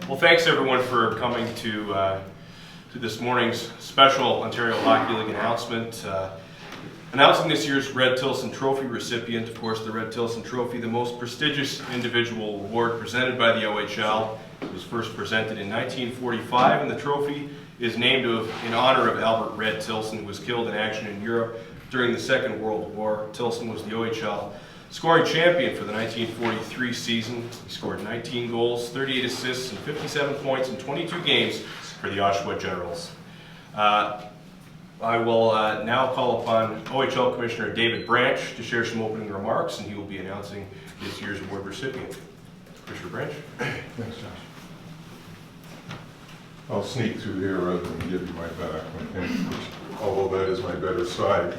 Well, thanks everyone for coming to this morning's special Ontario Hockey League announcement. Announcing this year's Red Tilson Trophy recipient. Of course, the Red Tilson Trophy, the most prestigious individual award presented by the OHL. It was first presented in 1945, and the trophy is named in honor of Albert Red Tilson, who was killed in action in Europe during the Second World War. Tilson was the OHL scoring champion for the 1943 season. He scored 19 goals, 38 assists, and 57 points in 22 games for the Oshawa Generals. I will now call upon OHL Commissioner David Branch to share some opening remarks, and he will be announcing this year's award recipient. Commissioner Branch. Thanks, Josh. I'll sneak through here rather than give you my back, although that is my better side.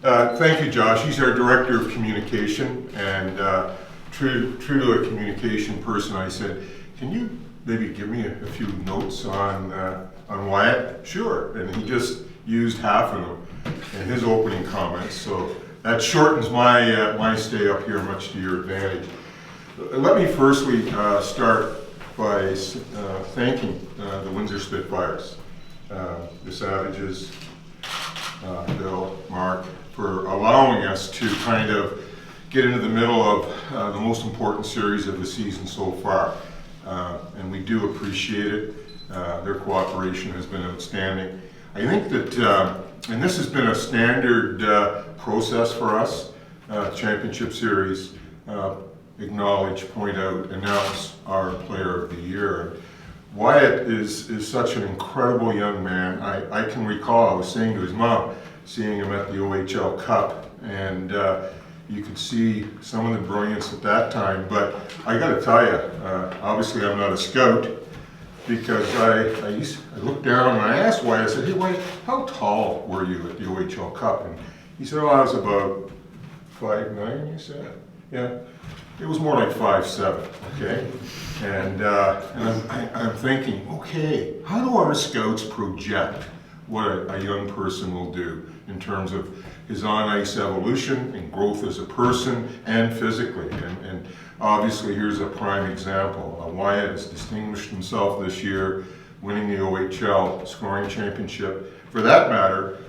Thank you, Josh. He's our Director of Communication, and true to a communication person, I said, can you maybe give me a few notes on Wyatt? Sure, and he just used half of them in his opening comments, so that shortens my stay up here much to your advantage. Let me firstly start by thanking the Windsor Spitfires, the Savages, Bill, Mark, for allowing us to kind of get into the middle of the most important series of the season so far. And we do appreciate it. Their cooperation has been outstanding. I think that, and this has been a standard process for us, Championship Series, acknowledge, point out, announce our Player of the Year. Wyatt is such an incredible young man. I can recall, I was saying to his mom, seeing him at the OHL Cup, and you could see some of the brilliance at that time, but I got to tell you, obviously I'm not a scout, because I looked down and I asked Wyatt, I said, hey Wyatt, how tall were you at the OHL Cup? And he said, oh, I was about 5'9", you said? Yeah. It was more like 5'7", okay? And I'm thinking, okay, how do our scouts project what a young person will do in terms of his on-ice evolution and growth as a person and physically? And obviously, here's a prime example. Wyatt has distinguished himself this year, winning the OHL scoring championship. For that matter,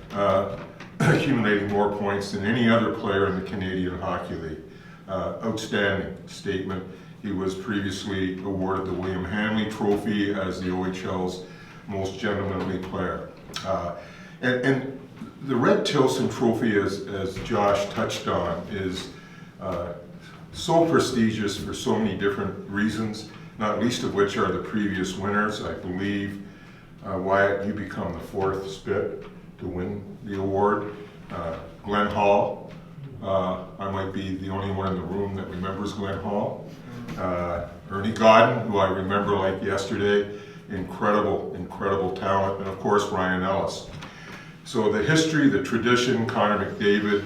accumulating more points than any other player in the Canadian Hockey League. Outstanding statement. He was previously awarded the William Hanley Trophy as the OHL's most gentlemanly player. And the Red Tilson Trophy, as Josh touched on, is so prestigious for so many different reasons, not least of which are the previous winners. I believe, Wyatt, you become the fourth Spit to win the award. Glenn Hall. I might be the only one in the room that remembers Glenn Hall. Ernie Godden, who I remember like yesterday, incredible talent, and of course Ryan Ellis. So the history, the tradition, Connor McDavid,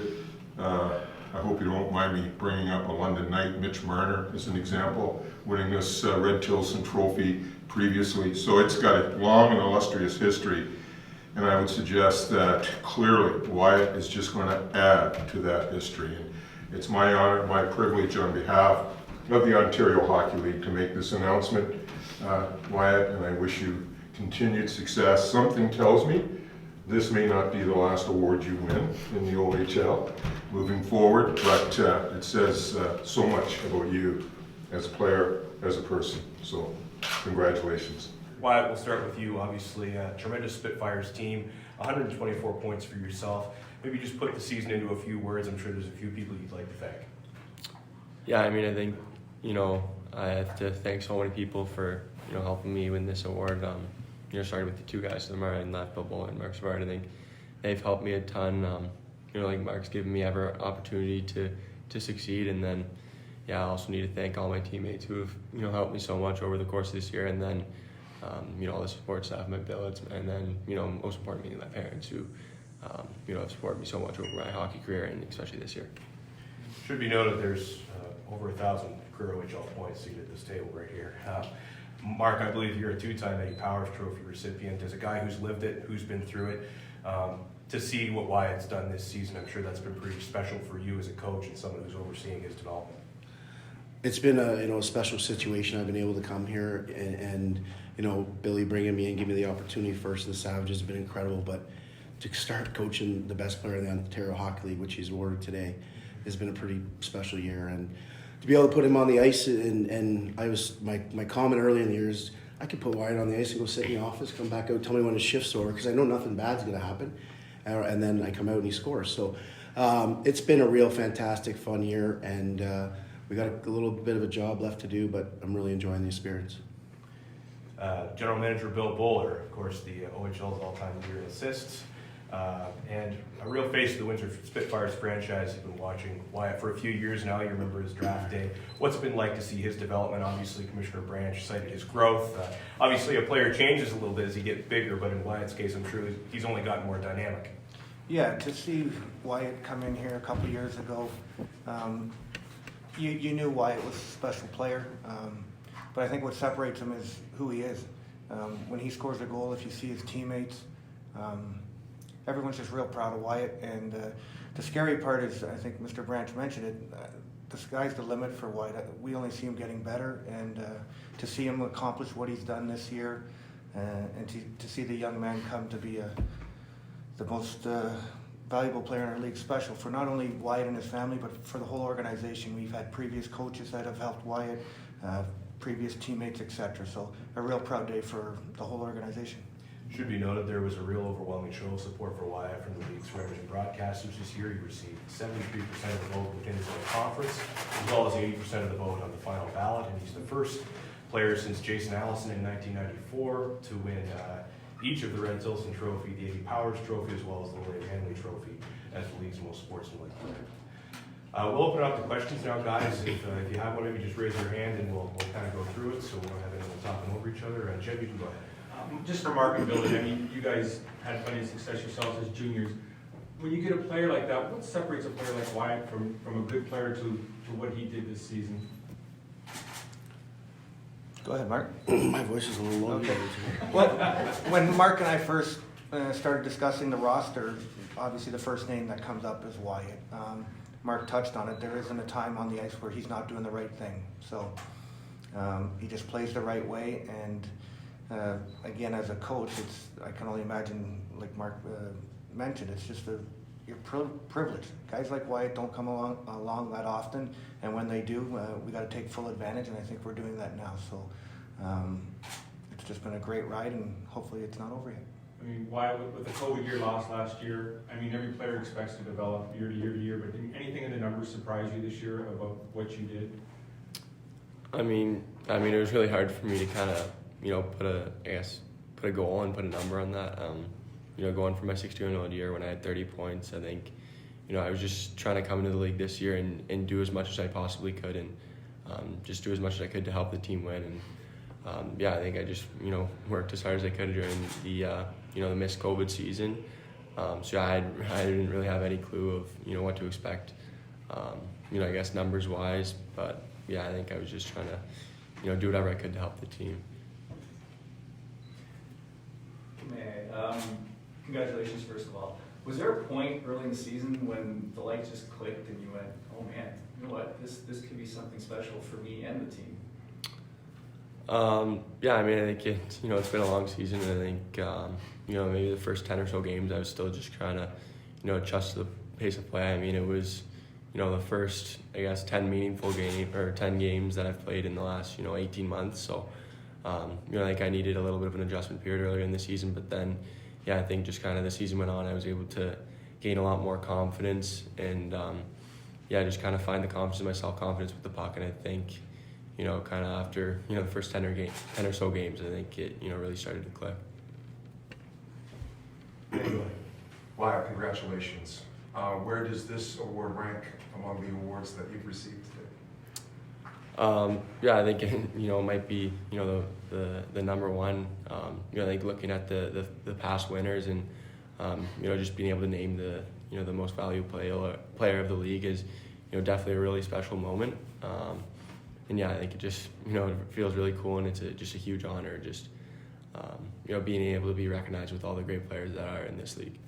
I hope you don't mind me bringing up a London Knight, Mitch Marner as an example, winning this Red Tilson Trophy previously. So it's got a long and illustrious history. And I would suggest that clearly Wyatt is just going to add to that history. And it's my honor, my privilege on behalf of the Ontario Hockey League to make this announcement, Wyatt, and I wish you continued success. Something tells me this may not be the last award you win in the OHL moving forward, but it says so much about you as a player, as a person. So congratulations. Wyatt, we'll start with you. Obviously, a tremendous Spitfires team, 124 points for yourself. Maybe just put the season into a few words. I'm sure there's a few people you'd like to thank. Yeah, I mean, I think, I have to thank so many people for, helping me win this award. Starting with the two guys to the right and left, Bill Bowl and Mark Savard. I think they've helped me a ton. Like Mark's given me every opportunity to succeed. And then, I also need to thank all my teammates who have, helped me so much over the course of this year. And then, all the support staff, my billets, and then, most importantly, my parents who, have supported me so much over my hockey career and especially this year. Should be noted there's over 1,000 career OHL points seated at this table right here. Mark, I believe you're a two-time Eddie Powers Trophy recipient. As a guy who's lived it, who's been through it, to see what Wyatt's done this season, I'm sure that's been pretty special for you as a coach and someone who's overseeing his development. It's been a special situation. I've been able to come here and Billy bringing me and giving me the opportunity first in the Savages has been incredible. But to start coaching the best player in the Ontario Hockey League, which he's awarded today, has been a pretty special year. And to be able to put him on the ice, and I was my comment early in the year is I could put Wyatt on the ice and go sit in the office, come back out, tell me when his shift's over, because I know nothing bad's going to happen. And then I come out and he scores. So it's been a real fantastic, fun year, and we got a little bit of a job left to do, but I'm really enjoying the experience. General Manager Bill Bowler, of course, the OHL's all-time leader in assists, and a real face of the Windsor Spitfires franchise. You've been watching Wyatt for a few years now. You remember his draft day. What's it been like to see his development? Obviously, Commissioner Branch cited his growth. Obviously, a player changes a little bit as he gets bigger, but in Wyatt's case, I'm sure he's only gotten more dynamic. Yeah, to see Wyatt come in here a couple years ago, you knew Wyatt was a special player, but I think what separates him is who he is. When he scores a goal, if you see his teammates, everyone's just real proud of Wyatt. And the scary part is, I think Mr. Branch mentioned it, the sky's the limit for Wyatt. We only see him getting better, and to see him accomplish what he's done this year, and to see the young man come to be the most valuable player in our league, special for not only Wyatt and his family, but for the whole organization. We've had previous coaches that have helped Wyatt, previous teammates, etc. So a real proud day for the whole organization. Should be noted there was a real overwhelming show of support for Wyatt from the league's writers and broadcasters this year. He received 73% of the vote within his own conference, as well as 80% of the vote on the final ballot, and he's the first player since Jason Allison in 1994 to win each of the Red Tilson Trophy, the Eddie Powers Trophy, as well as the William Henley Trophy as the league's most sportsmanlike player. We'll open it up to questions now, guys. If you have one, maybe just raise your hand and we'll kind of go through it so we don't have anyone talking over each other. Jeb, you can go ahead. Just for marketability, I mean, you guys had plenty of success yourselves as juniors. When you get a player like that, what separates a player like Wyatt from a good player to what he did this season? Go ahead, Mark. My voice is a little low. Okay. Well, when Mark and I first started discussing the roster, obviously the first name that comes up is Wyatt. Mark touched on it. There isn't a time on the ice where he's not doing the right thing. So he just plays the right way. And again, as a coach, I can only imagine, like Mark mentioned, it's just your privilege. Guys like Wyatt don't come along that often, and when they do, we got to take full advantage, and I think we're doing that now. So it's just been a great ride, and hopefully it's not over yet. I mean, Wyatt, with the COVID year loss last year, I mean, every player expects to develop year to year to year, but did anything in the numbers surprise you this year about what you did? I mean, it was really hard for me to kind of, put a goal and put a number on that. Going for my 61-year-old year when I had 30 points, I think, I was just trying to come into the league this year and do as much as I possibly could and just do as much as I could to help the team win. And I think I just, worked as hard as I could during the missed COVID season. So I didn't really have any clue of, what to expect, I guess numbers wise, but I think I was just trying to, do whatever I could to help the team. Congratulations, first of all. Was there a point early in the season when the lights just clicked and you went, oh man, you know what, this could be something special for me and the team? I think it's been a long season, and I think, maybe the first 10 or so games I was still just trying to, adjust to the pace of play. I mean, it was, the first, 10 games that I've played in the last, 18 months. So, I think I needed a little bit of an adjustment period earlier in the season, but then, I think just kind of the season went on, I was able to gain a lot more confidence and, just kind of find the confidence in myself, confidence with the puck. And I think, kind of after, the first 10 or so games, I think it, really started to click. Anyway, Wyatt, congratulations. Where does this award rank among the awards that you've received today? I think it might be the number one. I think looking at the past winners and just being able to name the most valuable player of the league is definitely a really special moment. I think it just it feels really cool, and it's just a huge honor just being able to be recognized with all the great players that are in this league.